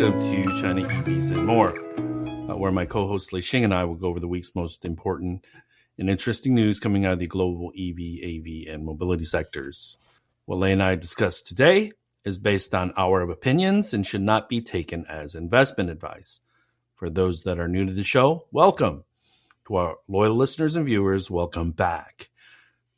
welcome to China EVs and More, where my co-host Li Xiang and I will go over the week's most important and interesting news coming out of the global EV, AV, and mobility sectors. What Li and I discuss today is based on our opinions and should not be taken as investment advice. For those that are new to the show, welcome. To our loyal listeners and viewers, welcome back.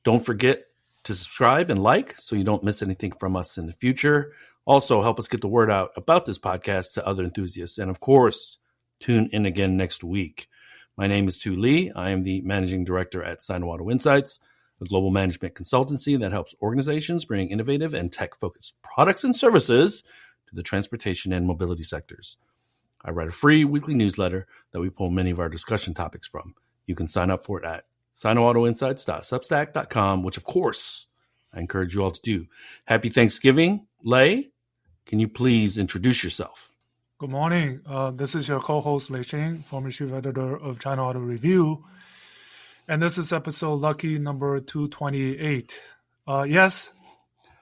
Don't forget to subscribe and like so you don't miss anything from us in the future. Also, help us get the word out about this podcast to other enthusiasts. And of course, tune in again next week. My name is Tu Li. I am the managing director at Sino Auto Insights, a global management consultancy that helps organizations bring innovative and tech-focused products and services to the transportation and mobility sectors. I write a free weekly newsletter that we pull many of our discussion topics from. You can sign up for it at sinoautoinsights.substack.com, which of course I encourage you all to do. Happy Thanksgiving. Lei, can you please introduce yourself? Good morning. This is your co-host Li Xiang, former chief editor of China Auto Review. And this is episode lucky number 228. Yes,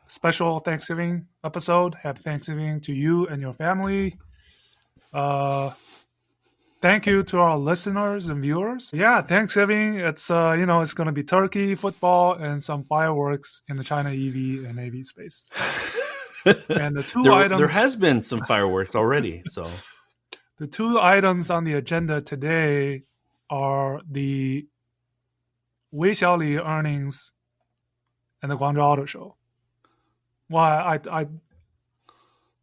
special Thanksgiving episode. Happy Thanksgiving to you and your family. Thank you to our listeners and viewers. Yeah, Thanksgiving, it's it's going to be turkey, football, and some fireworks in the China EV and AV space. And the two items... There has been some fireworks already, so... The two items on the agenda today are the Wei Xiaoli earnings and the Guangzhou Auto Show. Well,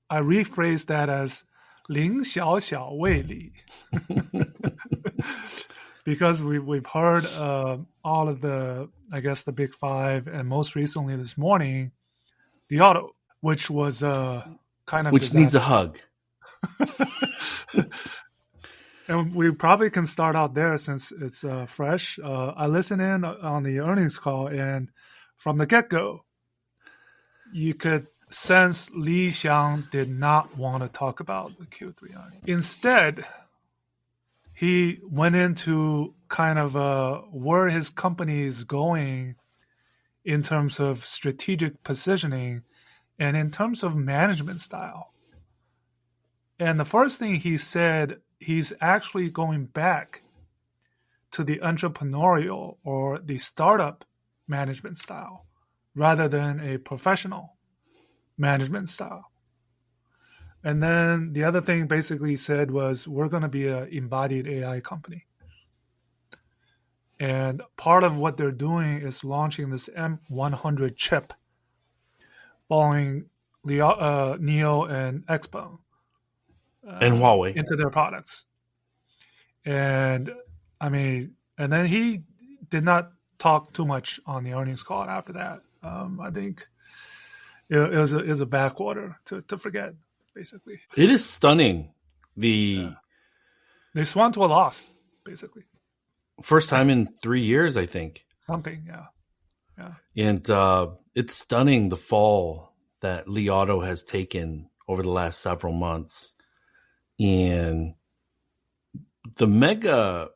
I rephrased that as Ling Xiao Xiao Wei Li. Because we've heard all of the, I guess, the big five, and most recently this morning, the auto, which was kind of which needs a hug. And we probably can start out there since it's fresh. I listened in on the earnings call, and from the get-go, you could sense Li Xiang did not want to talk about the Q3 earnings. Instead, he went into kind of where his company is going in terms of strategic positioning and in terms of management style. And the first thing he said, he's actually going back to the entrepreneurial or the startup management style rather than a professional management style. And then the other thing basically he said was, we're going to be an embodied AI company. And part of what they're doing is launching this M100 chip following NIO and XPeng and Huawei into their products. And I mean, and then he did not talk too much on the earnings call after that. I think it was a backwater to forget, basically. It is stunning. They swung to a loss, basically. First time in 3 years, I think. Something, yeah. And it's stunning the fall that Li Auto has taken over the last several months. And the mega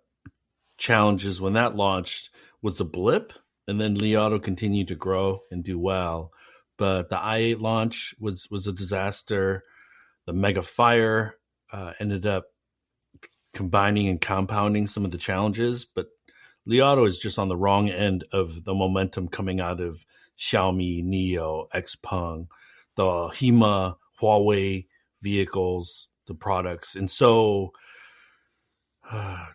challenges when that launched was a blip, and then Li Auto continued to grow and do well. But the i8 launch was a disaster. The mega fire ended up combining and compounding some of the challenges, but Li Auto is just on the wrong end of the momentum coming out of Xiaomi, NIO, XPeng, the HIMA, Huawei vehicles, the products. And so I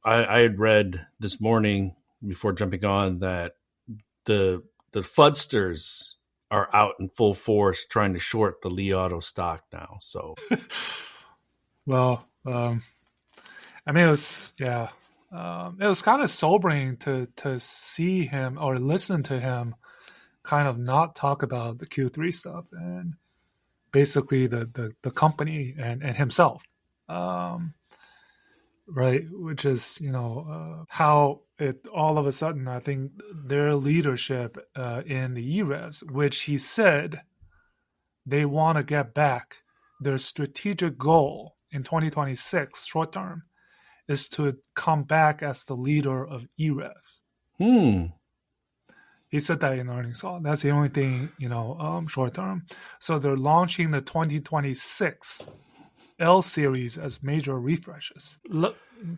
had read this morning before jumping on that the Fudsters are out in full force trying to short the Li Auto stock now. So, well, I mean, it was kind of sobering to see him or listen to him kind of not talk about the Q3 stuff and basically the company and himself, right? Which is, how it all of a sudden, I think their leadership in the EREVs, which he said they want to get back, their strategic goal in 2026, short term, is to come back as the leader of EREVs. He said that in earnings call. That's the only thing, short term. So they're launching the 2026 L series as major refreshes.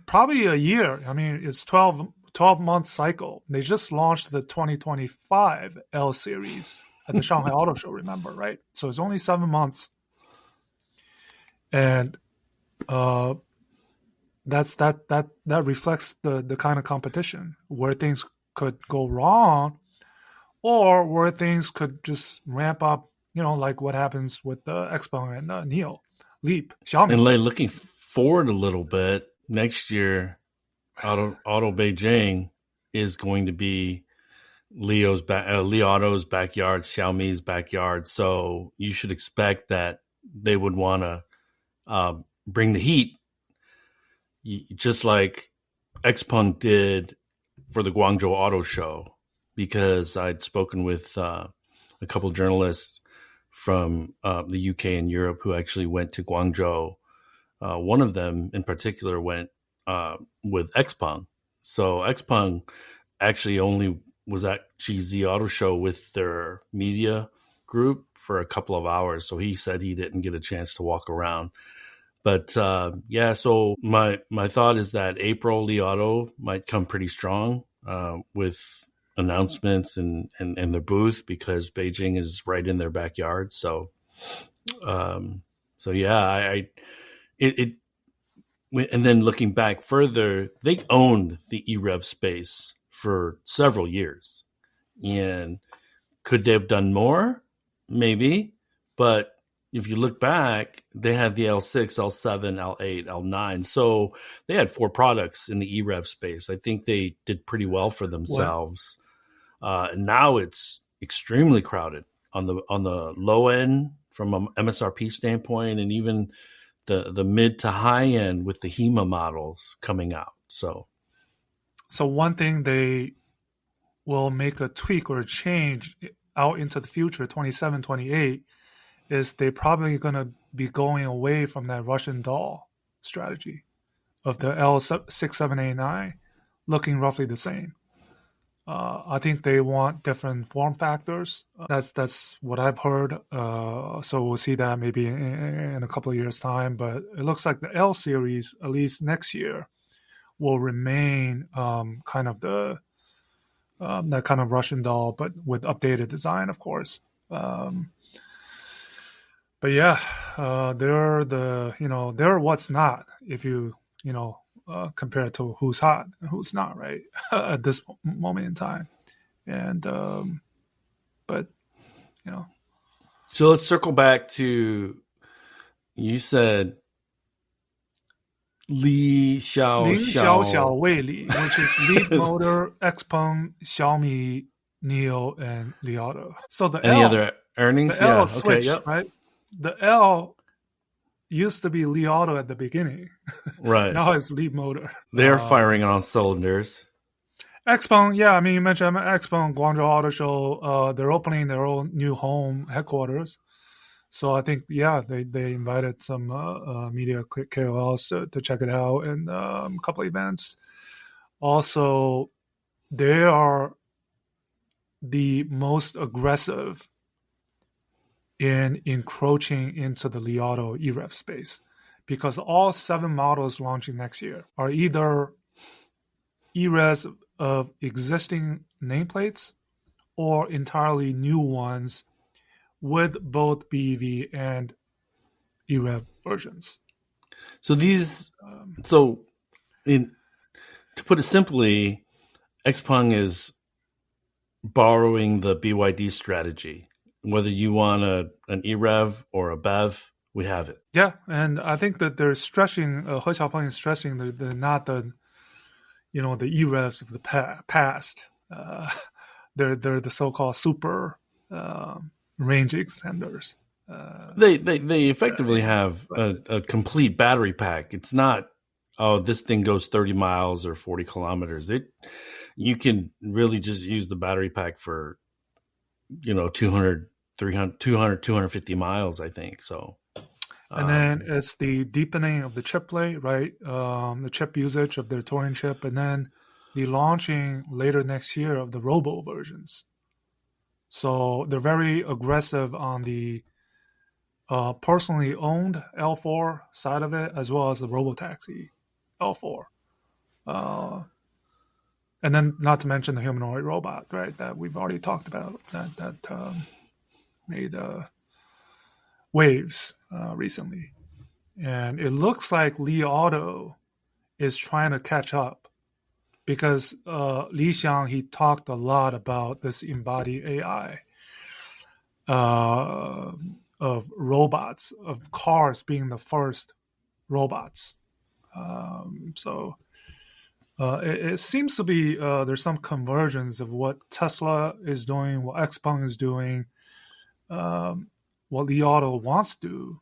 Probably a year. I mean, it's 12-month cycle. They just launched the 2025 L series at the Shanghai Auto Show, remember, right? So it's only 7 months. And that reflects the kind of competition where things could go wrong or where things could just ramp up, like what happens with the XPeng and NIO, Leap, Xiaomi. And looking forward a little bit, next year, Auto Beijing is going to be Li Auto's backyard, Xiaomi's backyard. So you should expect that they would want to bring the heat, just like XPeng did for the Guangzhou Auto Show, because I'd spoken with a couple of journalists from the UK and Europe who actually went to Guangzhou. One of them in particular went with XPeng. So XPeng actually only was at GZ Auto Show with their media group for a couple of hours. So he said he didn't get a chance to walk around. But so my thought is that April Li Auto might come pretty strong with announcements and their booth, because Beijing is right in their backyard. So and then looking back further, they owned the EREV space for several years. And could they have done more? Maybe. But if you look back, they had the L6, L7, L8, L9. So they had 4 products in the EREV space. I think they did pretty well for themselves. And now it's extremely crowded on the low end from an MSRP standpoint, and even the mid to high end with the HIMA models coming out. So one thing they will make a tweak or a change out into the future, 27, 28, is they're probably going to be going away from that Russian doll strategy of the L6, 7, 8, 9 looking roughly the same. I think they want different form factors. That's what I've heard. So we'll see that maybe in a couple of years' time. But it looks like the L series, at least next year, will remain kind of the that kind of Russian doll, but with updated design, of course. But yeah, they're they're what's not, if you compared to who's hot and who's not, right? At this moment in time. And but so let's circle back to, you said Li Xiang, which is Leapmotor, XPeng, Xiaomi, NIO, and Li Auto. So the any other earnings? The L switched, right? The L used to be Li Auto at the beginning. Right. Now it's Leapmotor. They're firing on cylinders. XPeng, yeah, I mean, you mentioned XPeng, Guangzhou Auto Show. They're opening their own new home headquarters. So I think, yeah, they invited some media KOLs to check it out, and a couple of events. Also, they are the most aggressive in encroaching into the Li Auto EREV space, because all 7 models launching next year are either EREVs of existing nameplates or entirely new ones with both BEV and EREV versions. So to put it simply, XPeng is borrowing the BYD strategy. Whether you want an EREV or a BEV, we have it. Yeah, and I think that they're stressing, He Xiaopeng is stressing that they're not the EREVs of the past. They're the so-called super range extenders. They effectively have a complete battery pack. It's not, this thing goes 30 miles or 40 kilometers. You can really just use the battery pack for 200, 250 miles, I think. So, and then it's the deepening of the chiplet, right? The chip usage of their Turing chip, and then the launching later next year of the Robo versions. So they're very aggressive on the personally owned L4 side of it, as well as the Robotaxi L4. And then not to mention the humanoid robot, right, that we've already talked about, that made waves recently. And it looks like Li Auto is trying to catch up because Li Xiang, he talked a lot about this embodied AI of robots, of cars being the first robots. So it seems to be there's some convergence of what Tesla is doing, what XPeng is doing, what Li Auto wants to do.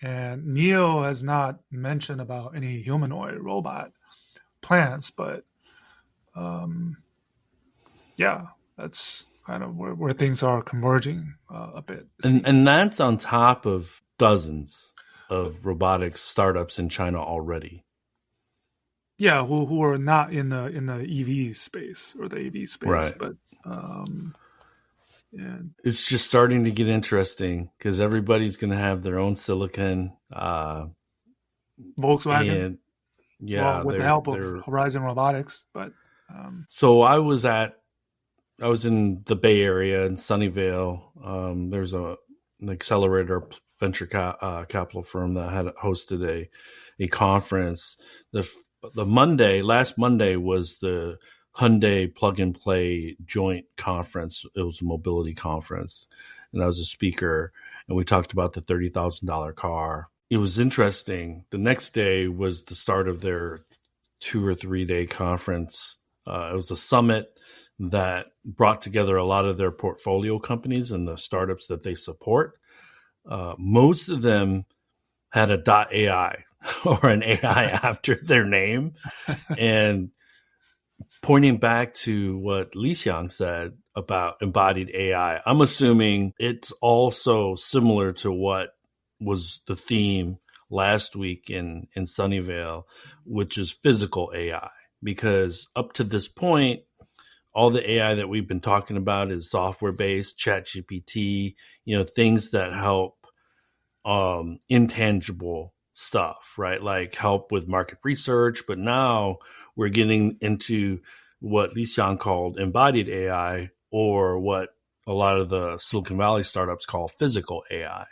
And NIO has not mentioned about any humanoid robot plans, but yeah, that's kind of where things are converging a bit. And that's on top of dozens of robotics startups in China already. Yeah, who are not in the EV space or the AV space, right. But and it's just starting to get interesting because everybody's going to have their own silicon. Volkswagen, and yeah, with the help of Horizon Robotics. But so I was in the Bay Area in Sunnyvale. There's an accelerator venture capital firm that had hosted a conference. Last Monday was the Hyundai Plug and Play joint conference. It was a mobility conference, and I was a speaker, and we talked about the $30,000 car. It was interesting. The next day was the start of their 2 or 3 day conference. It was a summit that brought together a lot of their portfolio companies and the startups that they support. Most of them had a .ai or an AI after their name. And pointing back to what Li Xiang said about embodied AI, I'm assuming it's also similar to what was the theme last week in Sunnyvale, which is physical AI. Because up to this point, all the AI that we've been talking about is software-based, ChatGPT, things that help intangible stuff, right? Like help with market research. But now we're getting into what Li Xiang called embodied AI, or what a lot of the Silicon Valley startups call physical AI.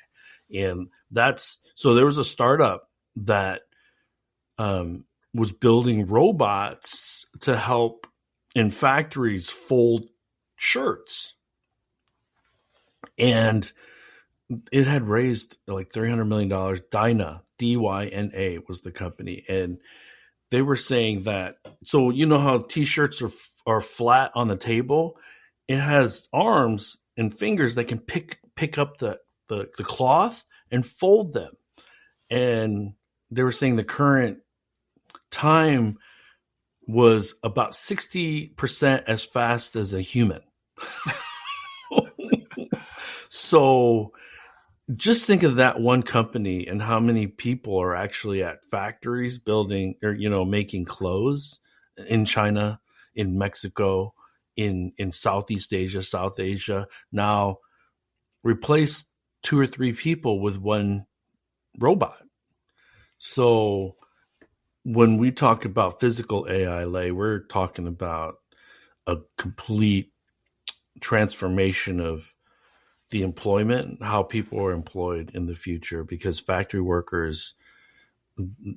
And so there was a startup that was building robots to help in factories fold shirts. And it had raised like $300 million. Dyna, D-Y-N-A was the company. And they were saying that, so you know how T-shirts are flat on the table? It has arms and fingers that can pick up the cloth and fold them. And they were saying the current time was about 60% as fast as a human. So just think of that one company and how many people are actually at factories building or, making clothes in China, in Mexico, in Southeast Asia, South Asia. Now replace 2 or 3 people with one robot. So when we talk about physical AI, we're talking about a complete transformation of the employment, how people are employed in the future, because factory workers,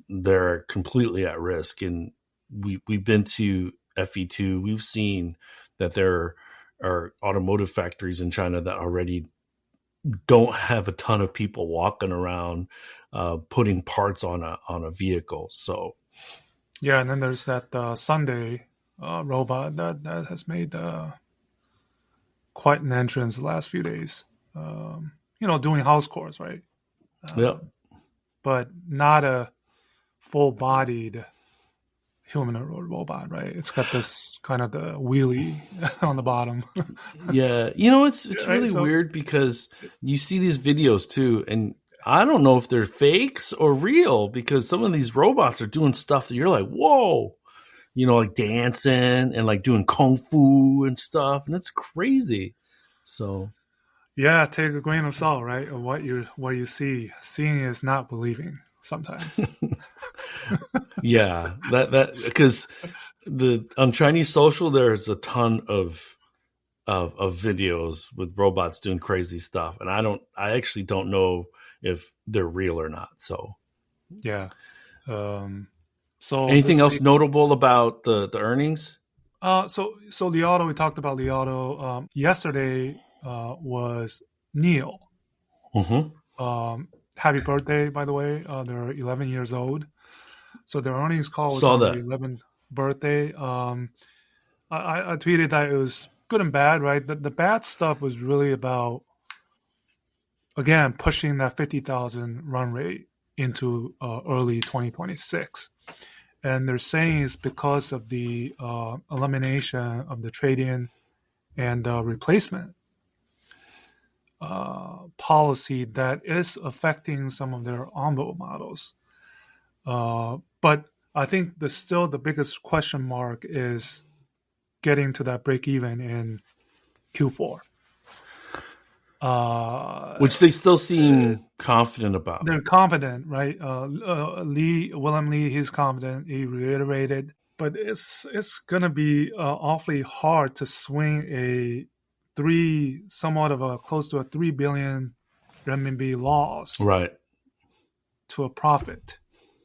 they're completely at risk. And we've been to FE2. We've seen that there are automotive factories in China that already don't have a ton of people walking around putting parts on a vehicle. So yeah, and then there's that Sunday robot that has made quite an entrance the last few days. Doing house chores, right? Yeah, but not a full-bodied humanoid robot, right? It's got this kind of the wheelie on the bottom. Yeah, it's really weird because you see these videos too, and I don't know if they're fakes or real, because some of these robots are doing stuff that you're like, whoa, like dancing and like doing kung fu and stuff, and it's crazy. So Yeah, take a grain of salt, right? Of what you see. Seeing is not believing sometimes. yeah, that because on Chinese social there's a ton of videos with robots doing crazy stuff, and I actually don't know if they're real or not. So Yeah. So anything this else week, notable about the earnings? so Li Auto, we talked about Li Auto. Yesterday was NIO. Happy birthday, by the way. They're 11 years old. So their earnings call was Saw on their that. 11th birthday. I tweeted that it was good and bad, right? The bad stuff was really about, again, pushing that 50,000 run rate into early 2026. And they're saying it's because of the elimination of the trade-in and replacement policy that is affecting some of their onboard models. But I think still the biggest question mark is getting to that break even in Q4. Which they still seem confident about. They're confident, right? William Lee, he's confident. He reiterated, but it's gonna be awfully hard to swing somewhat of a close to a 3 billion renminbi loss Right. to a profit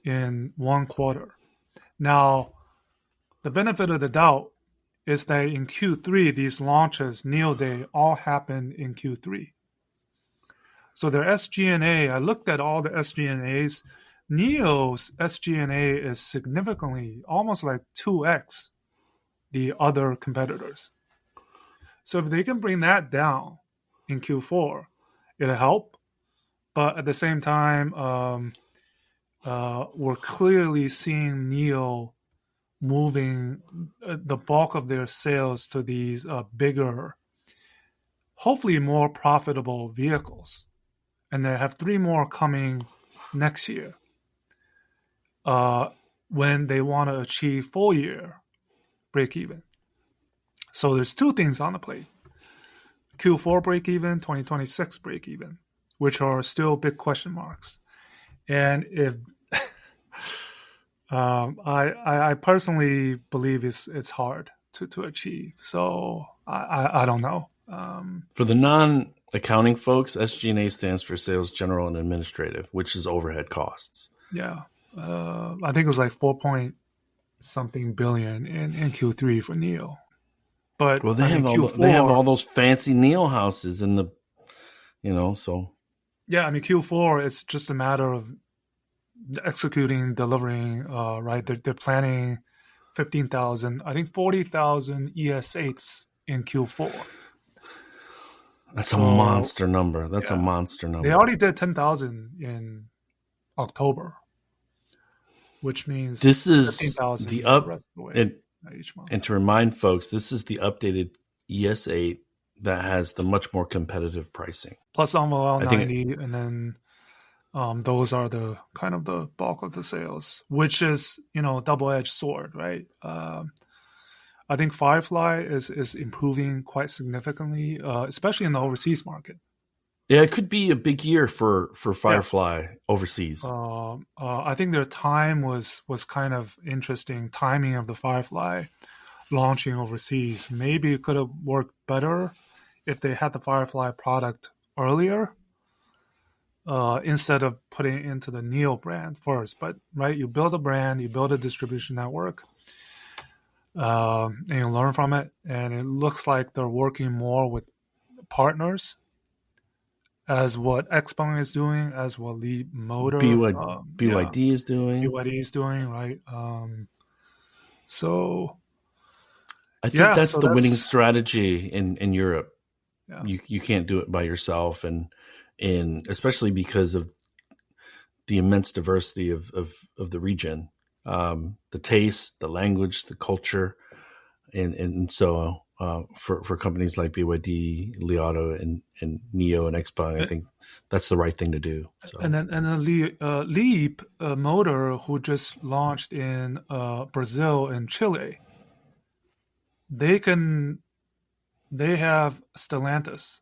in one quarter. Now, the benefit of the doubt is that in Q3, these launches, NIO Day, all happened in Q3. So their SG&A, I looked at all the SG&As. NIO's SG&A is significantly, almost like 2x the other competitors. So if they can bring that down in Q4, it'll help. But at the same time, we're clearly seeing NIO moving the bulk of their sales to these bigger, hopefully more profitable vehicles. And they have 3 more coming next year when they want to achieve full year break even. So there's 2 things on the plate. Q4 break even, 2026 break even, which are still big question marks. And if I personally believe it's hard to achieve. So I don't know. For the non-accounting folks, SG&A stands for Sales General and Administrative, which is overhead costs. Yeah. I think it was like 4 point something billion in Q3 for NIO. But Well, they have all those fancy NIO houses in the, so. Yeah, I mean Q4, it's just a matter of executing, delivering, right? They're planning 15,000, I think 40,000 ES8s in Q4. That's a monster number. That's a monster number. They already did 10,000 in October, which means this is 15,000 the rest of the way each month. And to remind folks, this is the updated ES8 that has the much more competitive pricing. Plus Envoy L90, and then those are the kind of the bulk of the sales, which is, double-edged sword, right? I think Firefly is improving quite significantly, especially in the overseas market. Yeah, it could be a big year for Firefly overseas. I think their time was kind of interesting. Timing of the Firefly launching overseas. Maybe it could have worked better if they had the Firefly product earlier instead of putting it into the NIO brand first. But, right, you build a brand, you build a distribution network, and you learn from it. And it looks like they're working more with partners, as what XPeng is doing, as what Leapmotor, BYD is doing. BYD is doing, right? So I think that's the winning strategy in Europe. Yeah. You can't do it by yourself, and especially because of the immense diversity of the region, the taste, the language, the culture, and so for companies like BYD, Li Auto, and NIO and XPeng, I think that's the right thing to do. So. And then Leapmotor, who just launched in Brazil and Chile, they can they have Stellantis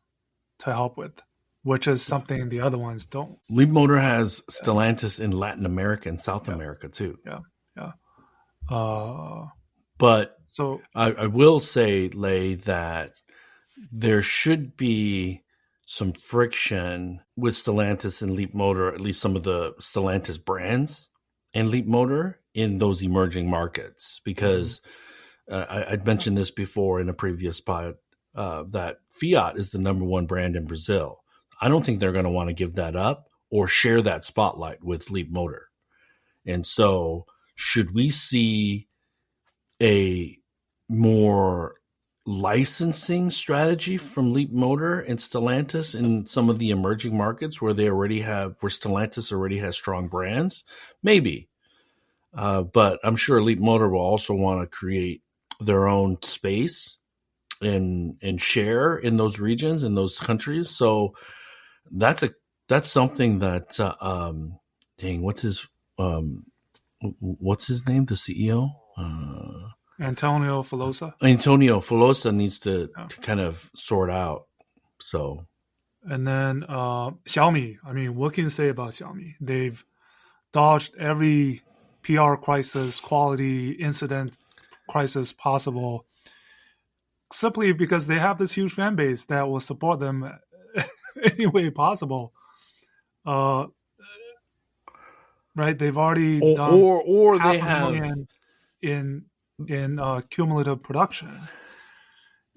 to help with, which is something the other ones don't. Leapmotor has Stellantis in Latin America and South America too. Yeah. But so I will say, Lei, that there should be some friction with Stellantis and Leapmotor, at least some of the Stellantis brands and Leapmotor in those emerging markets, because I'd mentioned this before in a previous pod, that Fiat is the number one brand in Brazil. I don't think they're going to want to give that up or share that spotlight with Leapmotor. And so should we see a more licensing strategy from Leapmotor and Stellantis in some of the emerging markets where Stellantis already has strong brands? Maybe. But I'm sure Leapmotor will also want to create their own space and share in those regions, in those countries. So that's something that what's his name? The CEO? Antonio Filosa. Antonio Filosa needs to kind of sort out. So, and then Xiaomi. I mean, what can you say about Xiaomi? They've dodged every PR crisis, quality incident crisis possible, simply because they have this huge fan base that will support them any way possible. Right? They've already done or half they a have million in cumulative production,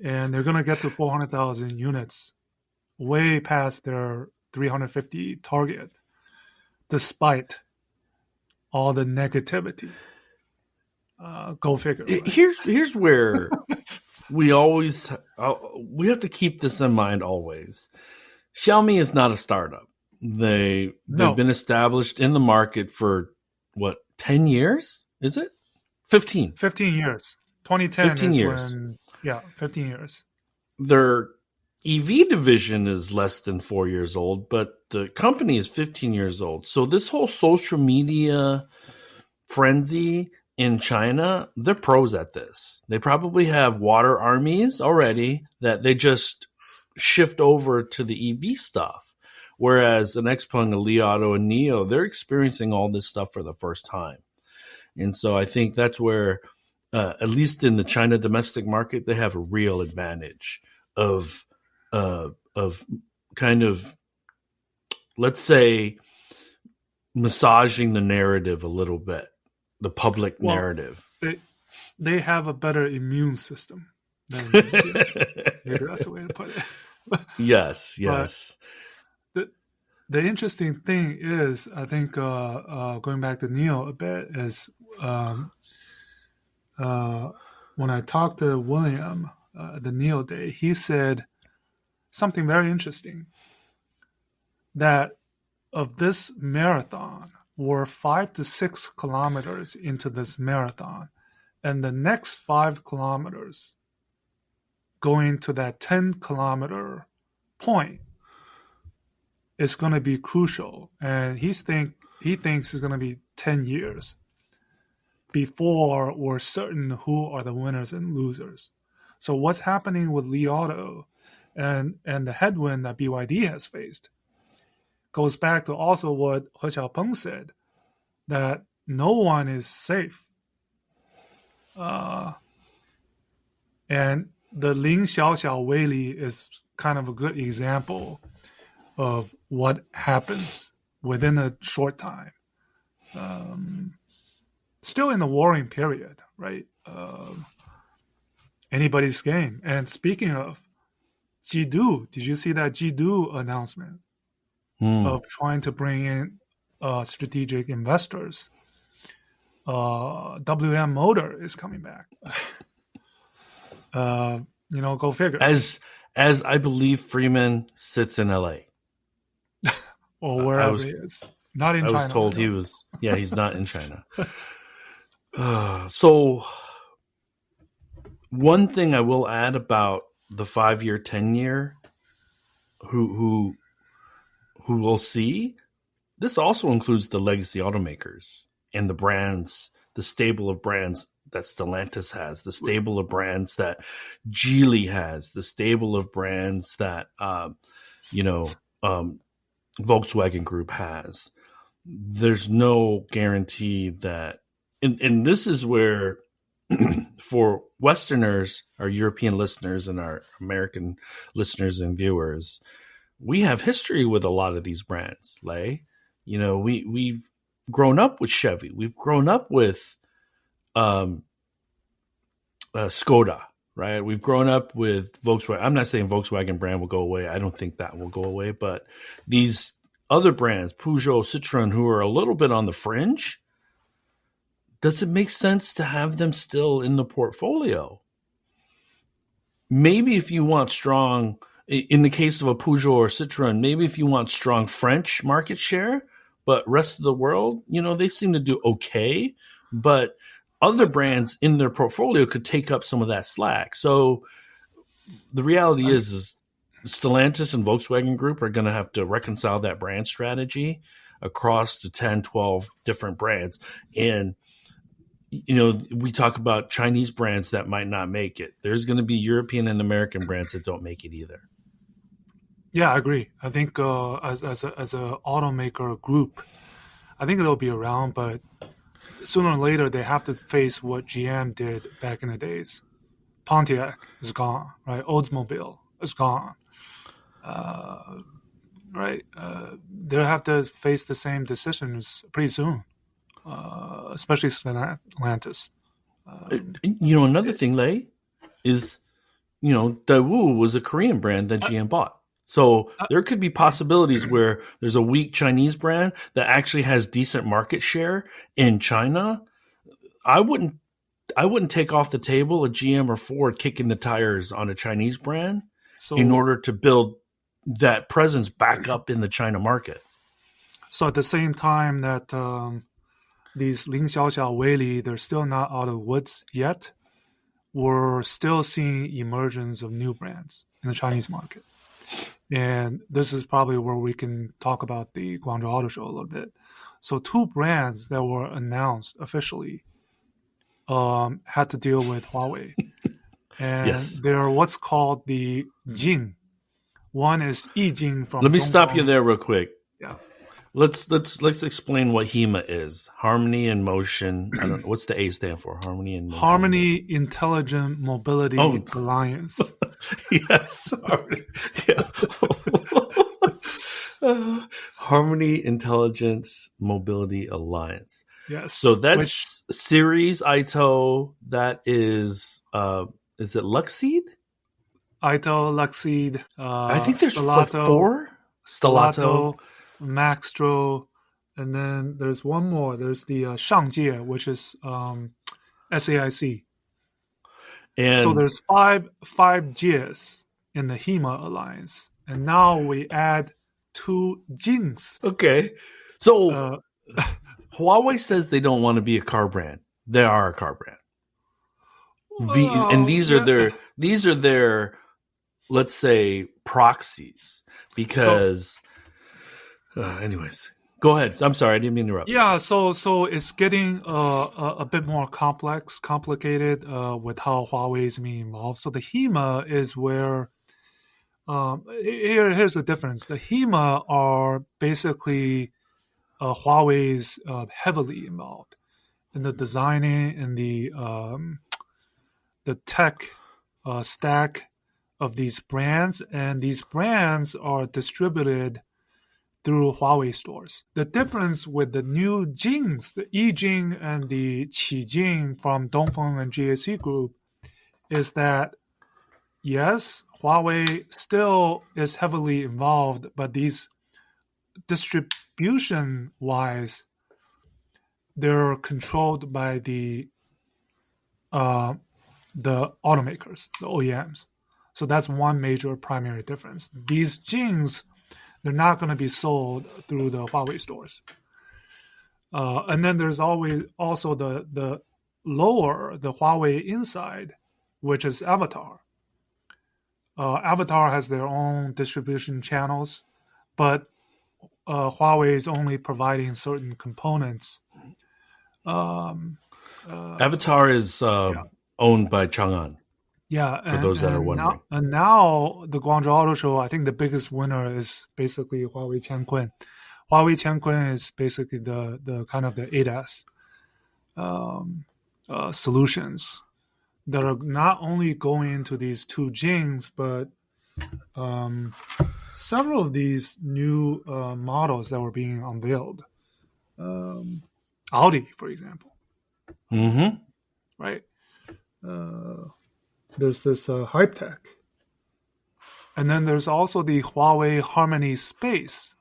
and they're going to get to 400,000 units, way past their 350 target, despite all the negativity. Go figure. Right? Here's where we have to keep this in mind always. Xiaomi is not a startup. They've been established in the market for 10 years? Is it? 15 years. 2010 15 is years. 15 years. Their EV division is less than 4 years old, but the company is 15 years old. So this whole social media frenzy in China, they're pros at this. They probably have water armies already that they just shift over to the EV stuff. Whereas an XPeng, a Li Auto, and NIO, they're experiencing all this stuff for the first time. And so I think that's where, at least in the China domestic market, they have a real advantage of kind of, let's say, massaging the narrative a little bit, the public narrative. They have a better immune system. Maybe that's the way to put it. Yes. The interesting thing is, I think, going back to NIO a bit, is when I talked to William the NIO day, he said something very interesting, that of this marathon, we're 5 to 6 kilometers into this marathon, and the next 5 kilometers going to that 10-kilometer point is going to be crucial. And he thinks it's going to be 10 years before we're certain who are the winners and losers. So what's happening with Li Auto and the headwind that BYD has faced goes back to also what He Xiaopeng said, that no one is safe. And the Ling Xiao Wei Li is kind of a good example of what happens within a short time. Still in the warring period, right? Anybody's game. And speaking of Jidu, did you see that Jidu announcement of trying to bring in strategic investors? WM Motor is coming back. Go figure. As I believe Freeman sits in LA. Or wherever he is. Not in China. I was told he was, he's not in China. So one thing I will add about the 5-year, 10-year, who we'll see, this also includes the legacy automakers and the brands, the stable of brands Stellantis has, the stable of brands that Geely has, the stable of brands that Volkswagen Group has. There's no guarantee that, and this is where, for Westerners, our European listeners, and our American listeners and viewers, we have history with a lot of these brands. We've grown up with Chevy, we've grown up with Skoda, right? We've grown up with Volkswagen. I'm not saying Volkswagen brand will go away. I don't think that will go away, but these other brands, Peugeot, Citroën, who are a little bit on the fringe, does it make sense to have them still in the portfolio? Maybe if you want strong, in the case of a Peugeot or Citroën, maybe if you want strong French market share, but rest of the world, they seem to do okay. But other brands in their portfolio could take up some of that slack. So the reality is Stellantis and Volkswagen Group are going to have to reconcile that brand strategy across the 10, 12 different brands. And, we talk about Chinese brands that might not make it. There's going to be European and American brands that don't make it either. Yeah, I agree. I think as a automaker group, I think it'll be around, but sooner or later they have to face what GM did back in the days. Pontiac is gone, right? Oldsmobile is gone, right? They'll have to face the same decisions pretty soon, especially Stellantis. Another thing, Lei, is, Daewoo was a Korean brand that GM bought. So there could be possibilities where there's a weak Chinese brand that actually has decent market share in China. I wouldn't take off the table a GM or Ford kicking the tires on a Chinese brand in order to build that presence back up in the China market. So at the same time that these Ling Xiaoxiao, Weili, they're still not out of the woods yet, we're still seeing emergence of new brands in the Chinese market. And this is probably where we can talk about the Guangzhou Auto Show a little bit. So 2 brands that were announced officially had to deal with Huawei. And yes. They're what's called the Jing. One is Yijin from Let me stop you there real quick. Yeah. Let's explain what HIMA is. Harmony in Motion. I don't know. What's the A stand for? Harmony in Motion. Harmony Intelligent Mobility Alliance. Yes. Harmony Intelligence Mobility Alliance. Yes. So that's Series Aito. That is it Luxeed? Aito, Luxeed. I think there's Stellato, 4. Stellato, Maxtro, and then there's one more. There's the Shangjie, which is SAIC. And so there's five Jies in the HIMA alliance, and now we add 2 Jings. Okay, so Huawei says they don't want to be a car brand. They are a car brand, and these are their let's say proxies. Because, anyways, go ahead. I'm sorry, I didn't mean to interrupt. Yeah, so it's getting a bit more complicated with how Huawei is being involved. So the HIMA is where here's the difference. The HIMA are basically Huawei's heavily involved in the designing and the tech stack of these brands, and these brands are distributed through Huawei stores. The difference with the new Jings, the Yijin and the Qijin from Dongfeng and GAC Group, is that yes, Huawei still is heavily involved, but these distribution-wise, they're controlled by the automakers, the OEMs. So that's one major primary difference. These Jings, they're not going to be sold through the Huawei stores. And then there's always also the lower, the Huawei inside, which is Avatar. Avatar has their own distribution channels, but Huawei is only providing certain components Avatar is owned by Chang'an. Yeah, for those that are wondering. Now the Guangzhou Auto Show, I think the biggest winner is basically Huawei QianKun. Huawei QianKun is basically the kind of the ADAS solutions that are not only going into these two Jings, but several of these new models that were being unveiled. Audi, for example. Mm-hmm. Right? There's this Hype Tech. And then there's also the Huawei Harmony Space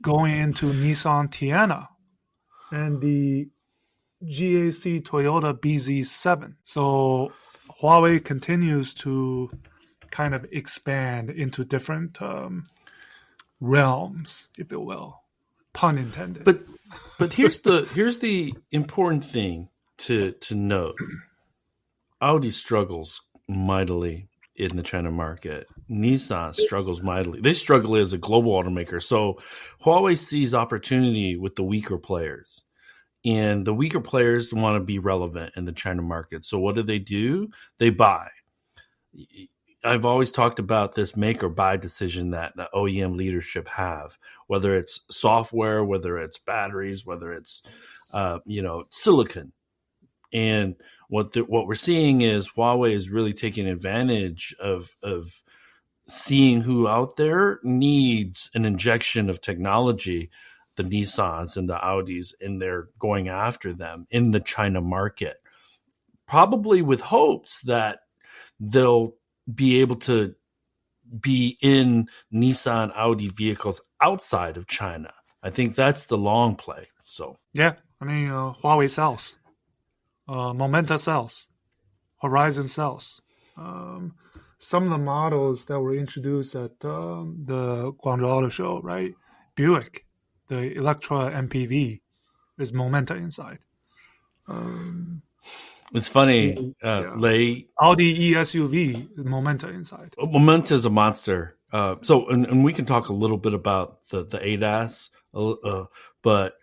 going into Nissan Tiana and the GAC Toyota BZ7. So Huawei continues to kind of expand into different realms, if you will, pun intended. But here's the important thing to note. Audi struggles mightily in the China market. Nissan struggles mightily. They struggle as a global automaker. So Huawei sees opportunity with the weaker players. And the weaker players want to be relevant in the China market. So what do? They buy. I've always talked about this make or buy decision that the OEM leadership have, whether it's software, whether it's batteries, whether it's silicon. And what we're seeing is Huawei is really taking advantage of seeing who out there needs an injection of technology, the Nissans and the Audis, and they're going after them in the China market, probably with hopes that they'll be able to be in Nissan Audi vehicles outside of China. I think that's the long play. So yeah, I mean, Huawei sells. Momenta sells, Horizon sells. Some of the models that were introduced at the Guangzhou Auto Show, right? Buick, the Electra MPV, is Momenta inside. It's funny, Audi E-SUV, Momenta inside. Momenta is a monster. And we can talk a little bit about the ADAS, but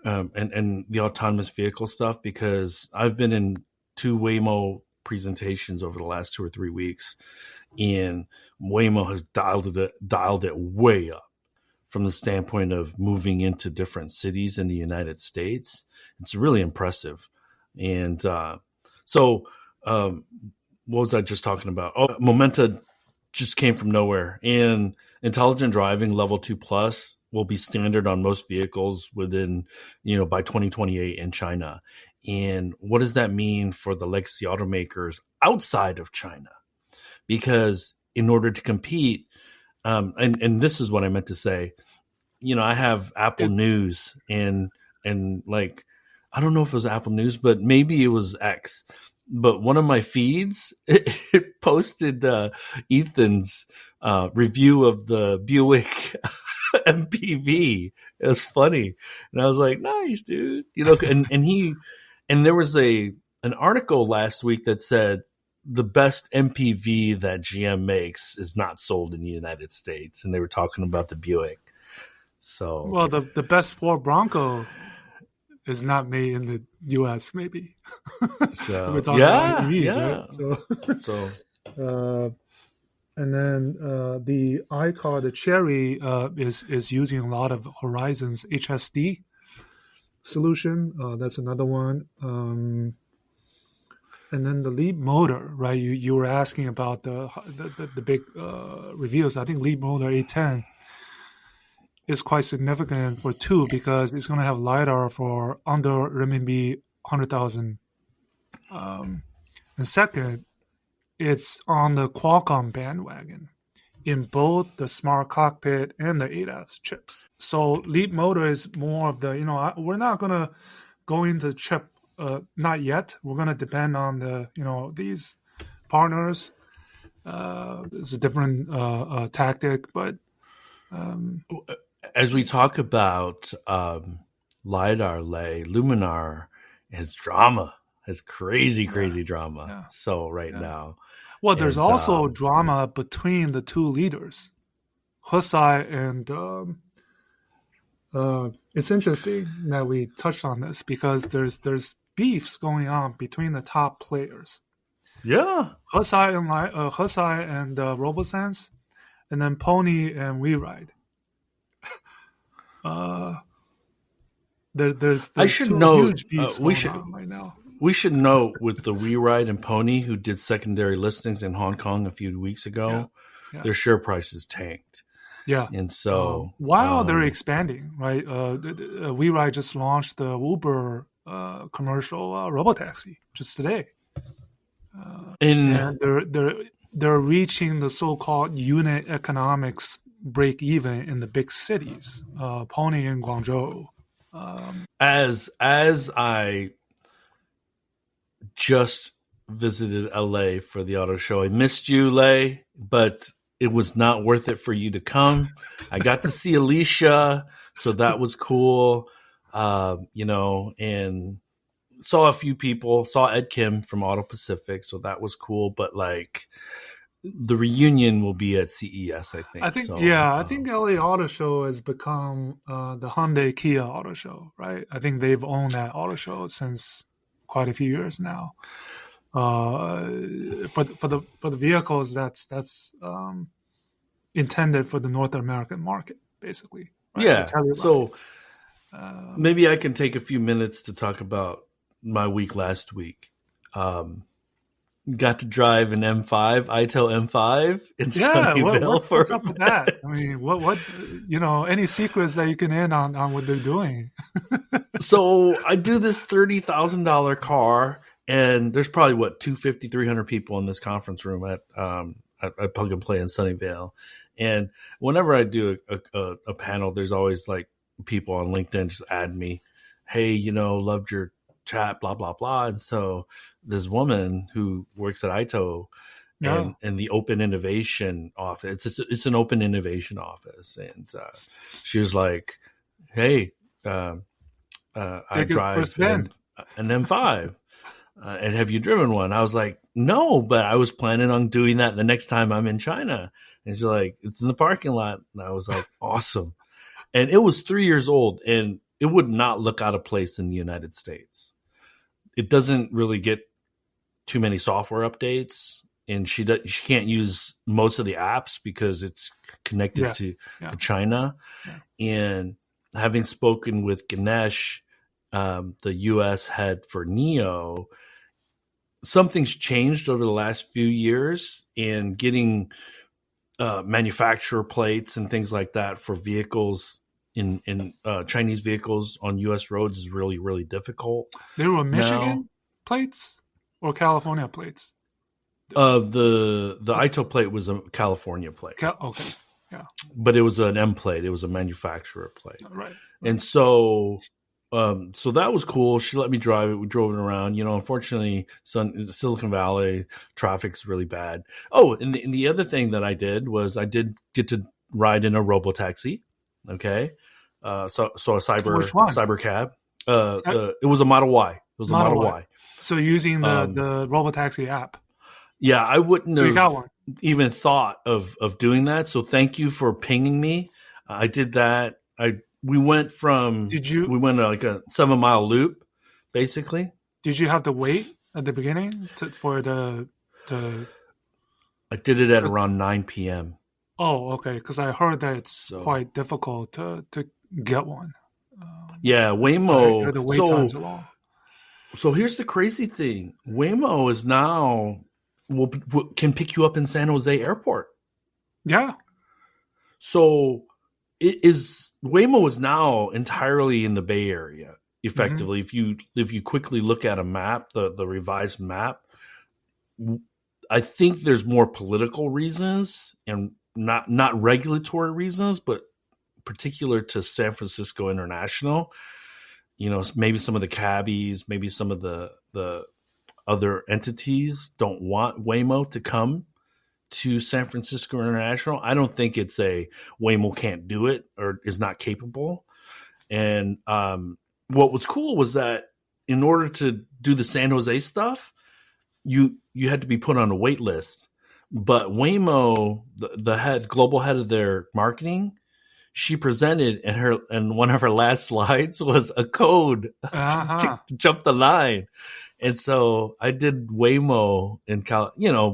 and the autonomous vehicle stuff, because I've been in 2 Waymo presentations over the last 2 or 3 weeks, and Waymo has dialed it way up from the standpoint of moving into different cities in the United States. It's really impressive. And what was I just talking about? Oh, Momenta just came from nowhere, and intelligent driving level 2+ will be standard on most vehicles within, by 2028 in China. And what does that mean for the legacy automakers outside of China? Because in order to compete, and this is what I meant to say, I have Apple News and like, I don't know if it was Apple News, but maybe it was X. But one of my feeds, it posted Ethan's review of the Buick MPV. It was funny, and I was like, "Nice, dude." And there was an article last week that said the best MPV that GM makes is not sold in the United States, and they were talking about the Buick. So, well, the best Ford Bronco is not made in the U.S. Maybe. So we're talking about EVs, right? So. And then the iCar, the Cherry, is using a lot of Horizon's HSD solution. That's another one. And then the Leapmotor, right? You were asking about the big reviews. I think Leapmotor A10 is quite significant for 2 because it's going to have LiDAR for under renminbi 100,000. And second, it's on the Qualcomm bandwagon in both the smart cockpit and the ADAS chips. So Leapmotor is more of the, we're not going to go into chip, not yet. We're going to depend on the, these partners. It's a different tactic, but... as we talk about LiDAR, Luminar has drama. Has crazy drama. Yeah. So now. Well, there's also drama between the 2 leaders, Hesai and it's interesting that we touched on this because there's beefs going on between the top players. Yeah. Hesai and RoboSense, and then Pony and WeRide. There's I should two note, huge beefs going on right now. We should note with the WeRide and Pony, who did secondary listings in Hong Kong a few weeks ago, their share prices tanked. Yeah. And so while they're expanding, right? WeRide just launched the Uber commercial Robotaxi just today. And they're reaching the so-called unit economics break even in the big cities, Pony and Guangzhou. As I just visited LA for the auto show, I missed you, Lei, but it was not worth it for you to come. I got to see Alicia, so that was cool. And saw a few people, saw Ed Kim from Auto Pacific, so that was cool. But like, the reunion will be at CES, I think. I think LA Auto Show has become the Hyundai Kia Auto Show, right? I think they've owned that auto show since quite a few years now. For the vehicles that's intended for the North American market, basically. Right? Yeah. So maybe I can take a few minutes to talk about my week last week. Got to drive an M5, Aito M5 in Sunnyvale. What's up with that? I mean, what any secrets that you can end on what they're doing? So I do this $30,000 car, and there's probably 250, 300 people in this conference room at Plug and Play in Sunnyvale. And whenever I do a panel, there's always like people on LinkedIn just add me, hey, loved your chat, blah, blah, blah. And so this woman who works at Aito and the open innovation office, it's an open innovation office. And she was like, hey, I drive an M5. And have you driven one? I was like, no, but I was planning on doing that the next time I'm in China. And she's like, it's in the parking lot. And I was like, awesome. And it was 3 years old, and it would not look out of place in the United States. It doesn't really get too many software updates, and she can't use most of the apps because it's connected to China. Yeah. And having spoken with Ganesh, the U.S. head for NIO, something's changed over the last few years in getting manufacturer plates and things like that for vehicles in Chinese vehicles on U.S. roads is really, really difficult. They were Michigan plates or California plates? The Aito plate was a California plate. Okay. Yeah. But it was an M plate. It was a manufacturer plate. Right. And so that was cool. She let me drive it. We drove it around. Unfortunately, Silicon Valley traffic's really bad. Oh, and the other thing that I did was I did get to ride in a Robotaxi. Okay. So a cyber cab. It was a Model Y. It was a Model Y. So using the Robotaxi app. Yeah, I wouldn't have even thought of doing that. So thank you for pinging me. I did that. We went we went like a 7-mile loop, basically. Did you have to wait at the beginning for the? I did it at around 9 p.m. Oh, okay. Because I heard that it's quite difficult to get one. Waymo. The wait times are long. So here's the crazy thing: Waymo is now can pick you up in San Jose Airport. Yeah. So Waymo is now entirely in the Bay Area. Effectively, if you quickly look at a map, the revised map, I think there's more political reasons and not regulatory reasons, but particular to San Francisco International. Maybe some of the cabbies, maybe some of the other entities don't want Waymo to come to San Francisco International. I don't think it's a Waymo can't do it or is not capable. And what was cool was that in order to do the San Jose stuff, you had to be put on a wait list. But Waymo, the global head of their marketing, she presented, and one of her last slides was a code to jump the line. And so I did Waymo in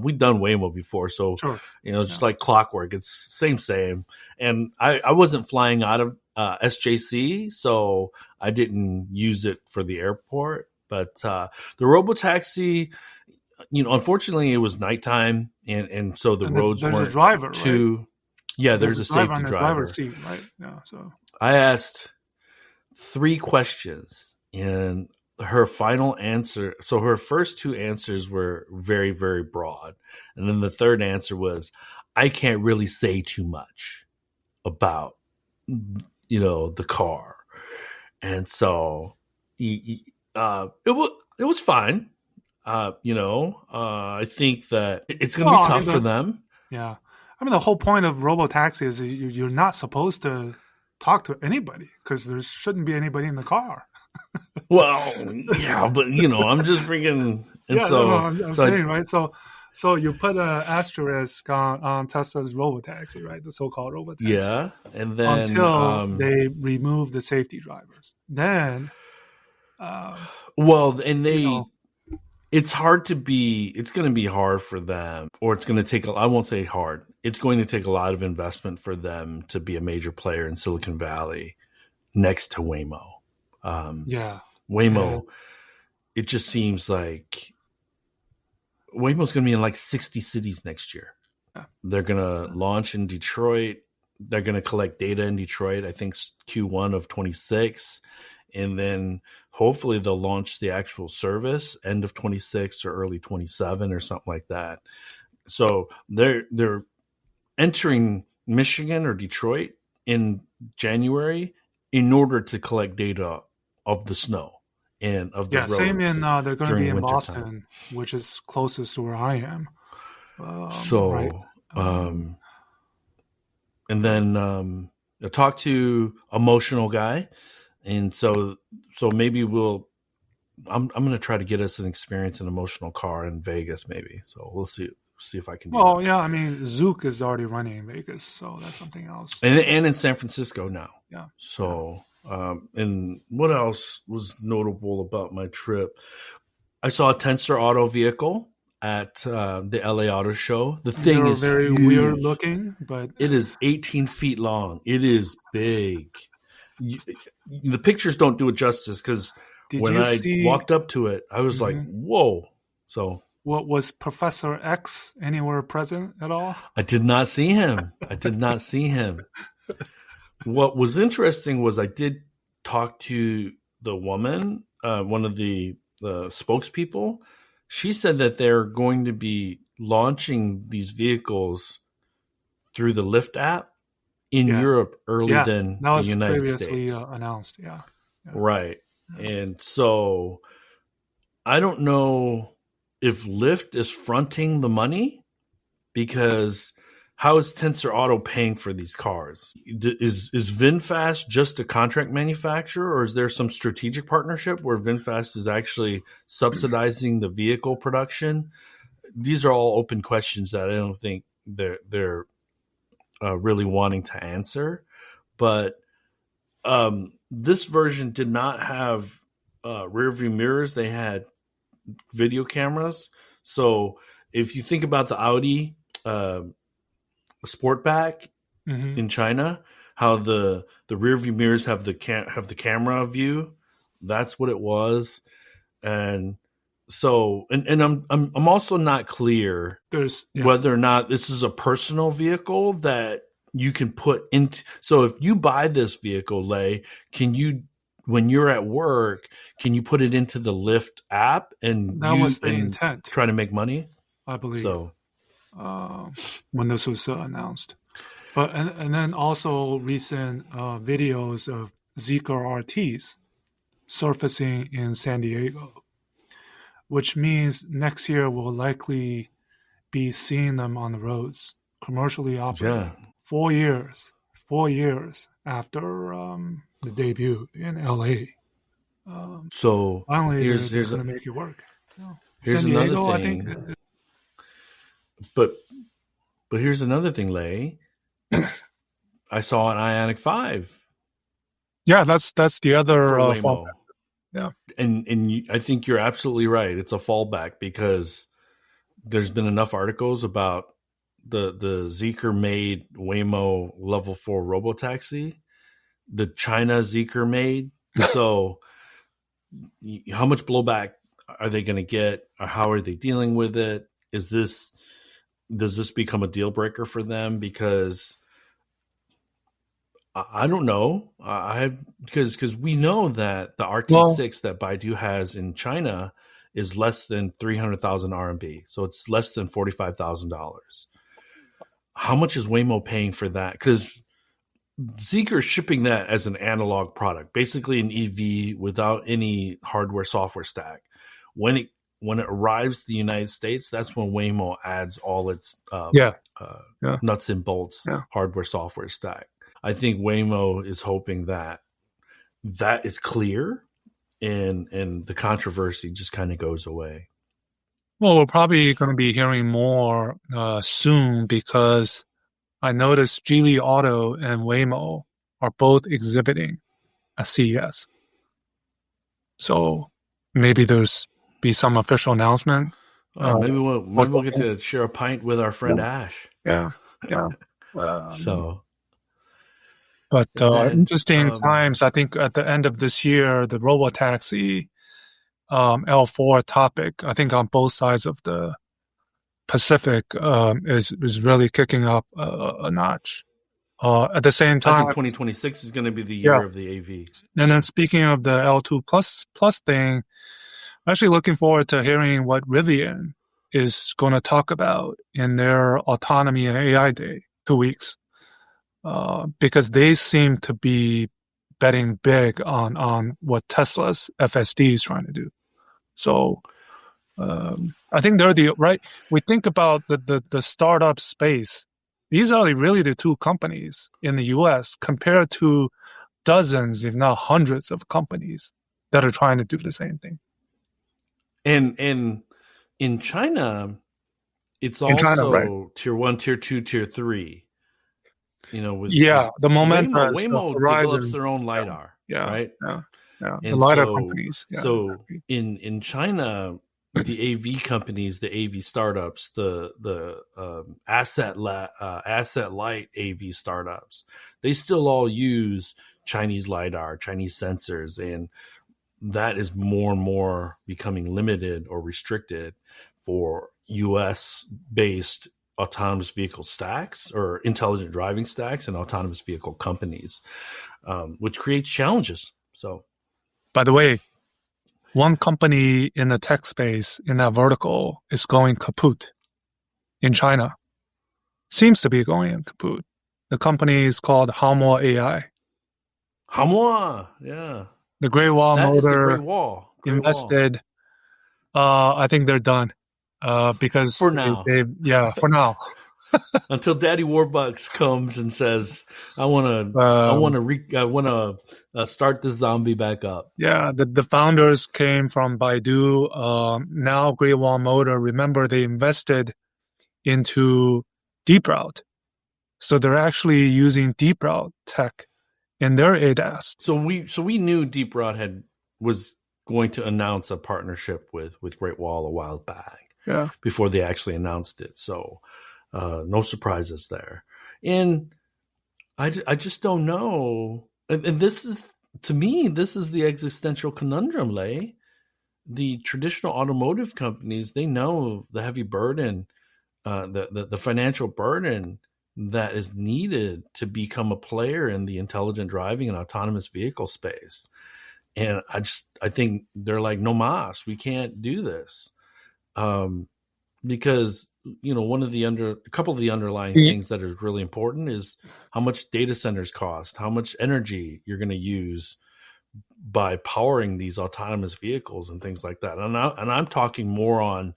we've done Waymo before. So, Sure. Just like clockwork, it's same. And I wasn't flying out of SJC, so I didn't use it for the airport. But the Robotaxi, unfortunately it was nighttime. And so the roads weren't a driver, too, right? Yeah, there's a safety driver. Seat, right? Yeah. So I asked 3 questions, and her final answer. So her first 2 answers were very, very broad, and then the third answer was, "I can't really say too much about the car," and so it was fine. I think that it's going to be tough for them. Yeah. I mean, the whole point of Robotaxi is you're not supposed to talk to anybody because there shouldn't be anybody in the car. Well, yeah, but I'm just freaking. I'm saying, right? So you put an asterisk on Tesla's Robotaxi, right? The so-called Robotaxi. Yeah, and then until they remove the safety drivers, then. It's hard to be. It's going to be hard for them, or it's going to take. I won't say hard. It's going to take a lot of investment for them to be a major player in Silicon Valley, next to Waymo. Waymo. It just seems like Waymo's going to be in like 60 cities next year. Yeah. They're going to launch in Detroit. They're going to collect data in Detroit. I think Q1 of 26. And then hopefully they'll launch the actual service end of 26 or early 27 or something like that. So they're entering Michigan or Detroit in January in order to collect data of the snow and of the roads. Same in they're going to be in Boston, time, which is closest to where I am. Right. And then I talked to Emotional Guy. And so maybe I'm going to try to get us an experience in Emotional car in Vegas, maybe. So we'll see if I can do that. Yeah, I mean, Zook is already running in Vegas, so that's something else. And in San Francisco now. Yeah. So, and what else was notable about my trip? I saw a Tensor Auto vehicle at the LA Auto Show. The thing is very huge. Weird looking, but it is 18 feet long. It is big. The pictures don't do it justice because when I walked up to it, I was like, whoa. So what was Professor X anywhere present at all? I did not see him. What was interesting was I did talk to the woman, one of the spokespeople. She said that they're going to be launching these vehicles through the Lyft app in Europe earlier than the United States. Announced, yeah. Right. And so I don't know if Lyft is fronting the money, because how is Tensor Auto paying for these cars? Is VinFast just a contract manufacturer, or is there some strategic partnership where VinFast is actually subsidizing the vehicle production? These are all open questions that I don't think they're really wanting to answer. But this version did not have rear view mirrors. They had video cameras. So if you think about the Audi Sportback in China, how the rear view mirrors have the camera view, that's what it was. And so, and I'm also not clear whether or not this is a personal vehicle that you can put into. So if you buy this vehicle, Lei, can you, when you're at work, can you put it into the Lyft app and that was the intent, try to make money? I believe. So when this was announced, but and then also recent videos of Zeekr RTs surfacing in San Diego, which means next year we'll likely be seeing them on the roads commercially operating. Yeah. 4 years after the debut in LA. So finally, here's going to make it work. Here's San Diego, another thing. I think. But here's another thing, Lei. I saw an Ioniq 5 Yeah, that's the other for Waymo. fallback. Yeah. And I think you're absolutely right. It's a fallback because there's been enough articles about the Zeekr made Waymo level 4 Robotaxi, the China Zeekr made. So how much blowback are they going to get? Or how are they dealing with it? Does this become a deal breaker for them? Because I don't know. Because we know that the RT6 that Baidu has in China is less than 300,000 RMB. So it's less than $45,000. How much is Waymo paying for that? Because Zeekr is shipping that as an analog product, basically an EV without any hardware software stack. When it arrives to the United States, that's when Waymo adds all its nuts and bolts hardware software stack. I think Waymo is hoping that is clear and the controversy just kind of goes away. Well, we're probably going to be hearing more soon because I noticed Geely Auto and Waymo are both exhibiting at CES. So maybe there's be some official announcement. Maybe we'll get to share a pint with our friend Ash. Yeah. But then, interesting times. I think at the end of this year, the Robotaxi L4 topic, I think on both sides of the Pacific, is really kicking up a notch. At the same time, I think 2026 is going to be the year of the AV. And then speaking of the L2 plus thing, I'm actually looking forward to hearing what Rivian is going to talk about in their autonomy and AI day, 2 weeks. Because they seem to be betting big on what Tesla's FSD is trying to do. So I think they're right. We think about the startup space. These are really the two companies in the U.S. compared to dozens, if not hundreds, of companies that are trying to do the same thing. And in China, it's also tier 1, tier 2, tier 3. With the momentum. Waymo develops their own LiDAR, right? Yeah. The LiDAR companies. Yeah, so exactly. in China, the AV companies, the AV startups, the asset light AV startups, they still all use Chinese LiDAR, Chinese sensors, and that is more and more becoming limited or restricted for US based autonomous vehicle stacks or intelligent driving stacks and autonomous vehicle companies, which creates challenges. So, by the way, one company in the tech space in that vertical is going kaput in China. Seems to be going kaput. The company is called Haomo AI. Haomo, yeah. The Great Wall That Motor is the Great Wall. invested. I think they're done. Because for now, for now, until Daddy Warbucks comes and says, "I want to start the zombie back up." Yeah, the founders came from Baidu. Now Great Wall Motor. Remember, they invested into Deep Route, so they're actually using Deep Route tech in their ADAS. So we knew Deep Route was going to announce a partnership with Great Wall a while back. Yeah. Before they actually announced it. So no surprises there. And I just don't know. And this is, to me, this is the existential conundrum, Lei. The traditional automotive companies, they know the heavy burden, the financial burden that is needed to become a player in the intelligent driving and autonomous vehicle space. And I think they're like, no mas, we can't do this. Because a couple of the underlying things that is really important is how much data centers cost, how much energy you're going to use by powering these autonomous vehicles and things like that. And I'm talking more on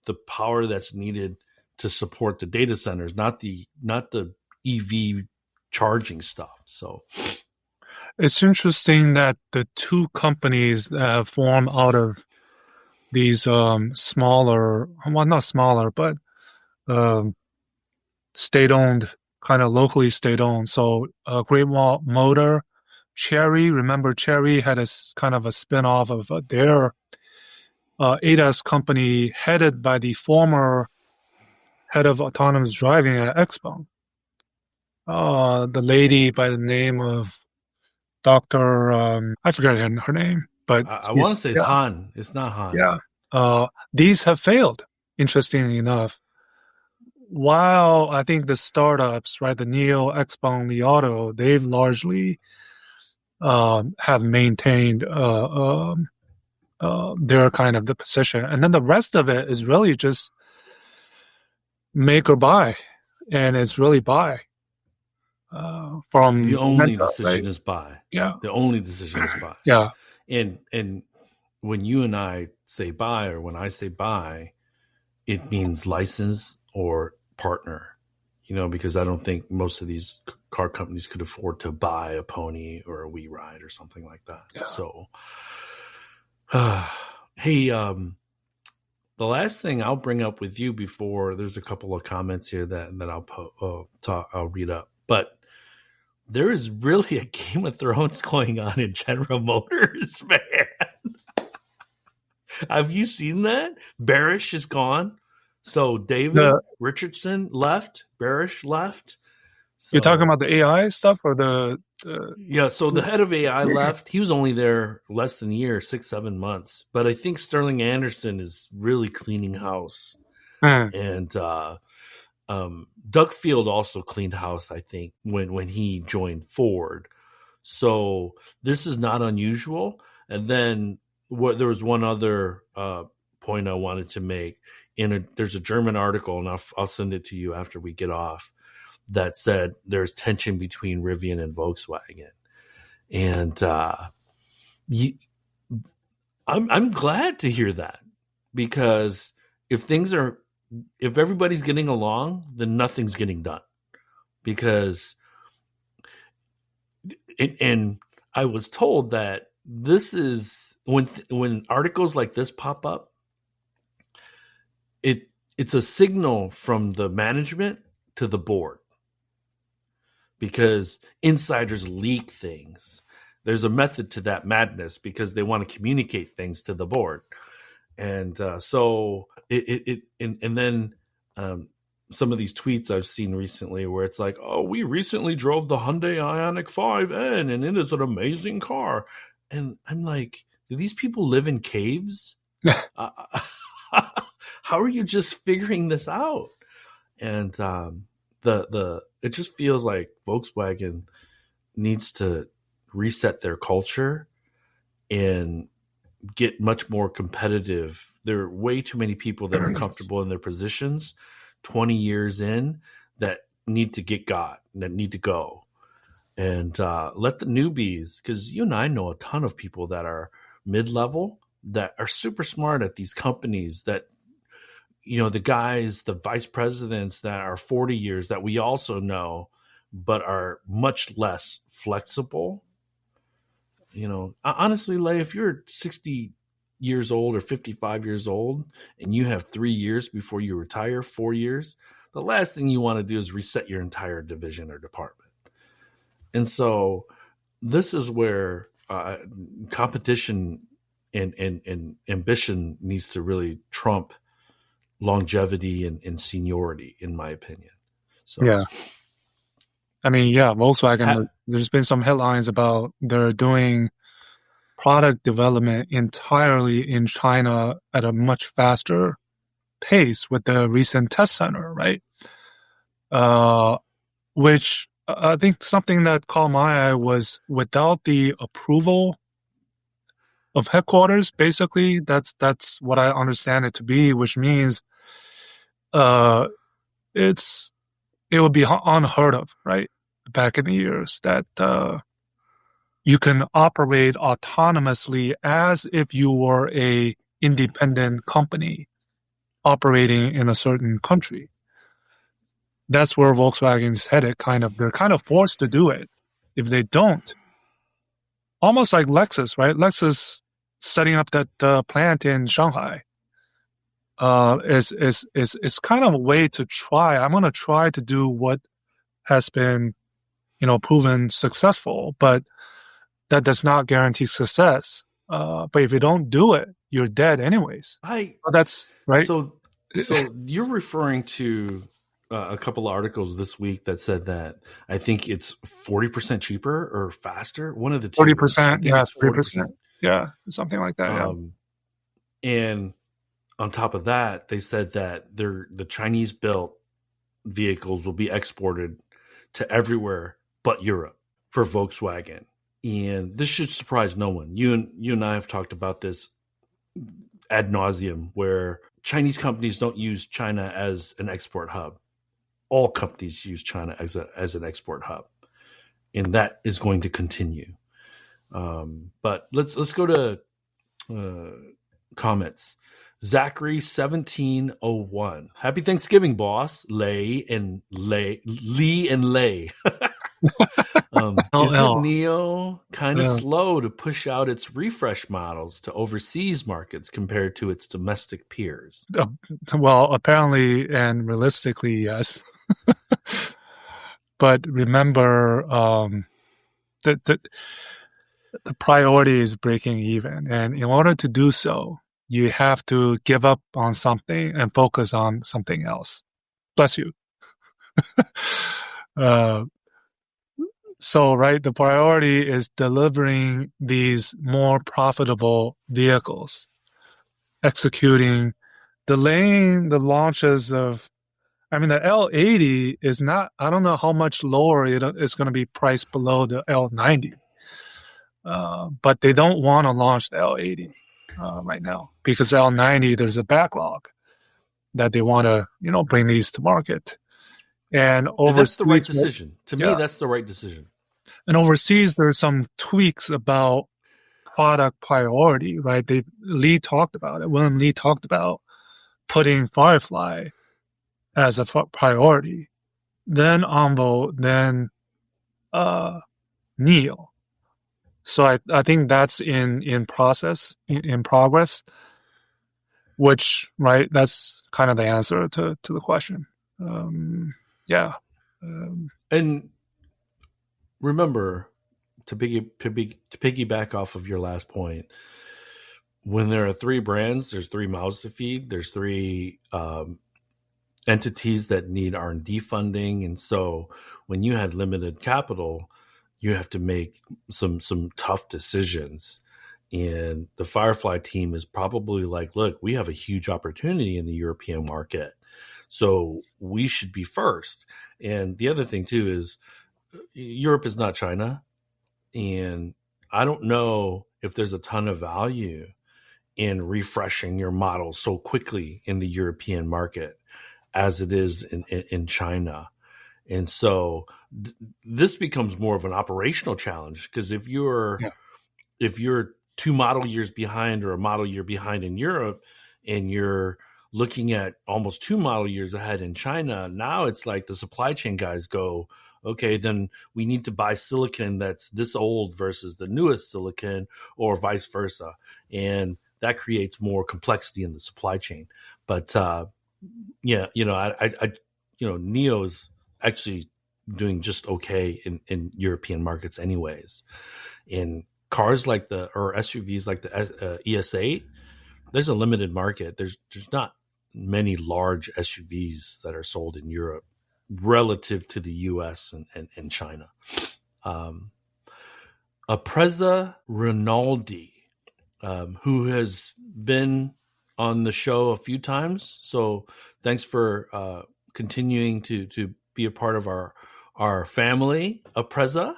the power that's needed to support the data centers, not the EV charging stuff. So it's interesting that the two companies that form out of these smaller, well, not smaller, but state-owned kind of locally state-owned. So Great Wall Motor, Chery, remember Chery had a kind of a spin-off of their ADAS company headed by the former head of autonomous driving at XPeng. The lady by the name of Dr. I forget her name, but I want to say it's Han. It's not Han. Yeah. These have failed, interestingly enough. While I think the startups, right, the NIO, XPeng, Li Auto, they've largely have maintained their kind of the position. And then the rest of it is really just make or buy. And it's really buy. From the only Menta, decision right? is buy. Yeah. The only decision is buy. Yeah. And when you and I say buy, or when I say buy, it means license or partner, because I don't think most of these car companies could afford to buy a Pony or a WeRide or something like that. Yeah. So, hey, the last thing I'll bring up with you before there's a couple of comments here that I'll read up, but there is really a Game of Thrones going on in General Motors, man. Have you seen that? Barish is gone. So David Richardson left. Barish left. So, you're talking about the AI stuff or the yeah, so the head of AI left. He was only there less than a year, 6-7 months. But I think Sterling Anderson is really cleaning house. And Doug Field also cleaned house, I think, when he joined Ford. So this is not unusual. And then there was one other point I wanted to make. There's a German article, and I'll send it to you after we get off, that said there's tension between Rivian and Volkswagen. And I'm glad to hear that, because if everybody's getting along, then nothing's getting done. Because and I was told that this is when articles like this pop up, it's a signal from the management to the board, because insiders leak things. There's a method to that madness, because they want to communicate things to the board. And so and then some of these tweets I've seen recently where it's like, oh, we recently drove the Hyundai Ioniq 5N and it is an amazing car. And I'm like, do these people live in caves? How are you just figuring this out? And it just feels like Volkswagen needs to reset their culture and get much more competitive. There are way too many people that are comfortable in their positions 20 years in that need to go. And let the newbies, because you and I know a ton of people that are mid-level that are super smart at these companies, that the guys, the vice presidents that are 40 years that we also know, but are much less flexible. Honestly, Lei, if you're 60 years old or 55 years old and you have 3 years before you retire, 4 years, the last thing you want to do is reset your entire division or department. And so this is where competition and ambition needs to really trump longevity and seniority, in my opinion. So yeah. I mean, yeah, Volkswagen, there's been some headlines about they're doing product development entirely in China at a much faster pace with the recent test center, right? Which I think something that caught my eye was, without the approval of headquarters, basically, that's what I understand it to be, which means it would be unheard of, right? Back in the years that you can operate autonomously as if you were a independent company operating in a certain country. That's where Volkswagen's headed, they're kind of forced to do it. If they don't, almost like Lexus, right? Lexus setting up that plant in Shanghai is kind of a way to try. I'm going to try to do what has been, proven successful, but that does not guarantee success. But if you don't do it, you're dead anyways. That's right. So you're referring to a couple of articles this week that said that I think it's 40% cheaper or faster. One of the two. 40%, yeah, 40%. Yeah, something like that. And on top of that, they said that the Chinese built vehicles will be exported to everywhere but Europe for Volkswagen. And this should surprise no one. You and I have talked about this ad nauseum, where Chinese companies don't use China as an export hub. All companies use China as an export hub, and that is going to continue. But let's go to comments. Zachary 1701. Happy Thanksgiving, boss. Lee and Lay. Isn't NIO kind of slow to push out its refresh models to overseas markets compared to its domestic peers? Well, apparently and realistically, yes. But remember, the priority is breaking even. And in order to do so, you have to give up on something and focus on something else. Bless you. So, right, the priority is delivering these more profitable vehicles, executing, delaying the launches of, the L80 is not, I don't know how much lower it's going to be priced below the L90. But they don't want to launch the L80 right now, because L90, there's a backlog that they want to, bring these to market. And that's the right decision. To me, that's the right decision. And overseas, there's some tweaks about product priority, right? William Li talked about putting Firefly as a priority, then Envo, then NIO. So I think that's in process, in progress, which, right, that's kind of the answer to the question. And remember, to piggyback off of your last point, when there are three brands, there's three mouths to feed. There's three entities that need R&D funding, and so when you had limited capital, you have to make some tough decisions. And the Firefly team is probably like, look, we have a huge opportunity in the European market, so we should be first. And the other thing too is Europe is not China, and I don't know if there's a ton of value in refreshing your model so quickly in the European market as it is in China. And so this becomes more of an operational challenge, because if you're 2 model years behind or a model year behind in Europe, and you're looking at almost 2 model years ahead in China, now it's like the supply chain guys go, okay, then we need to buy silicon that's this old versus the newest silicon, or vice versa. And that creates more complexity in the supply chain. But NIO is actually doing just okay in European markets anyways. In cars or SUVs like the ES8, there's a limited market. There's not many large SUVs that are sold in Europe relative to the US and China. Apreza Rinaldi, who has been on the show a few times. So thanks for continuing to be a part of our family, Apreza.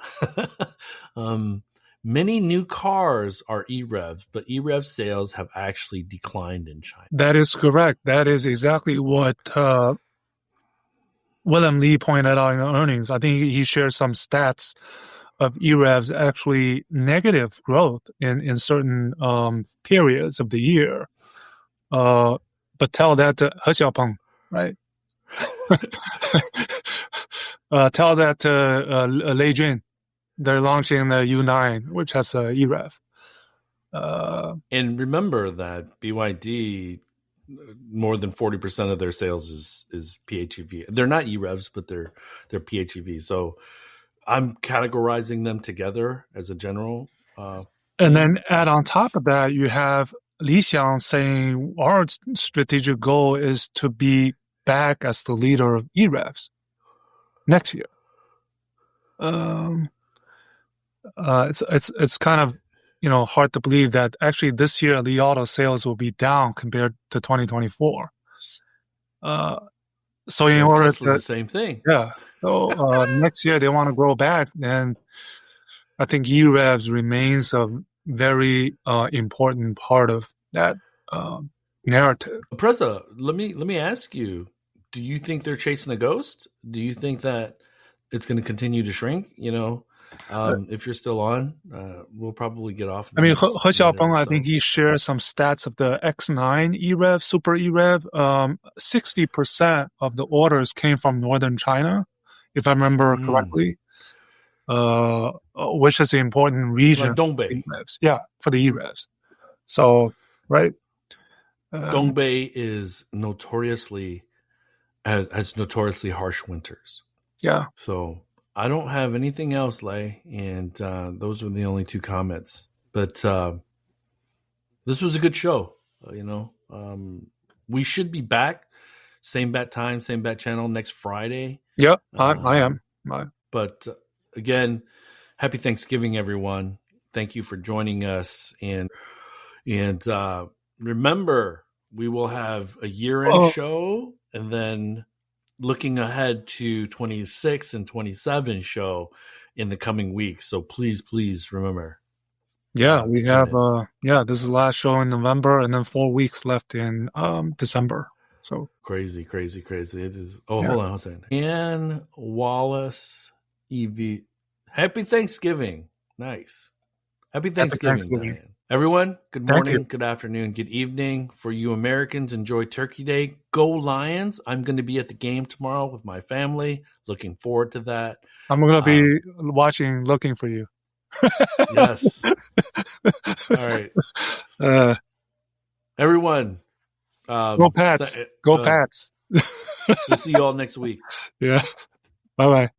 Many new cars are EREVs, but EREV sales have actually declined in China. That is correct. That is exactly what William Li pointed out in the earnings. I think he shared some stats of EREVs actually negative growth in certain periods of the year. But tell that to He Xiaopeng, right? Tell that to Lei Jun. They're launching the U9, which has a EREV. And remember that BYD more than 40% of their sales is PHEV. They're not EREVs, but they're PHEV. So I'm categorizing them together as a general. And then add on top of that, you have Li Xiang saying our strategic goal is to be back as the leader of EREVs next year. It's kind of hard to believe that actually this year Li Auto sales will be down compared to 2024. So in order to the same thing, yeah. So next year they want to grow back, and I think EREVs remains a very important part of that narrative. Preza, let me ask you: do you think they're chasing a ghost? Do you think that it's going to continue to shrink? If you're still on, we'll probably get off. I mean, He Xiaopeng, I think he shared some stats of the X9 EREV, Super EREV. 60% of the orders came from northern China, if I remember correctly, which is an important region. Like Dongbei. Yeah, for the EREVs. So, right. Dongbei is notoriously has notoriously harsh winters. Yeah. So I don't have anything else, Lei, and those were the only two comments. But this was a good show. We should be back, same bat time, same bat channel next Friday. Yep, I am. But again, happy Thanksgiving, everyone. Thank you for joining us, and remember, we will have a year-end show, and then looking ahead to 26 and 27 show in the coming weeks. So please remember. Yeah, we have this is the last show in November, and then 4 weeks left in December. So crazy. It is. Hold on a second. Ann Wallace EV. Happy Thanksgiving. Nice. Happy Thanksgiving. Diane. Everyone, good morning, good afternoon, good evening. For you Americans, enjoy Turkey Day. Go Lions. I'm going to be at the game tomorrow with my family. Looking forward to that. I'm going to be looking for you. Yes. All right. Everyone. Go Pats. Go Pats. We'll see you all next week. Yeah. Bye-bye.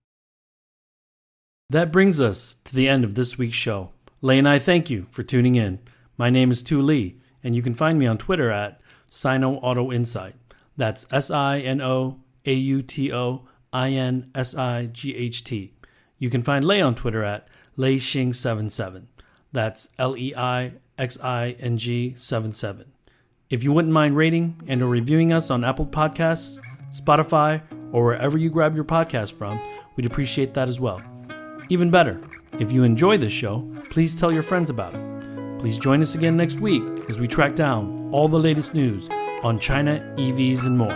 That brings us to the end of this week's show. Lei and I thank you for tuning in. My name is Tu Li, and you can find me on Twitter at Sino Auto Insight. That's SinoAutoInsight. You can find Lei on Twitter at LeiXing77. That's LEIXING77. If you wouldn't mind rating and or reviewing us on Apple Podcasts, Spotify, or wherever you grab your podcast from, we'd appreciate that as well. Even better, if you enjoy this show, please tell your friends about it. Please join us again next week as we track down all the latest news on China, EVs, and more.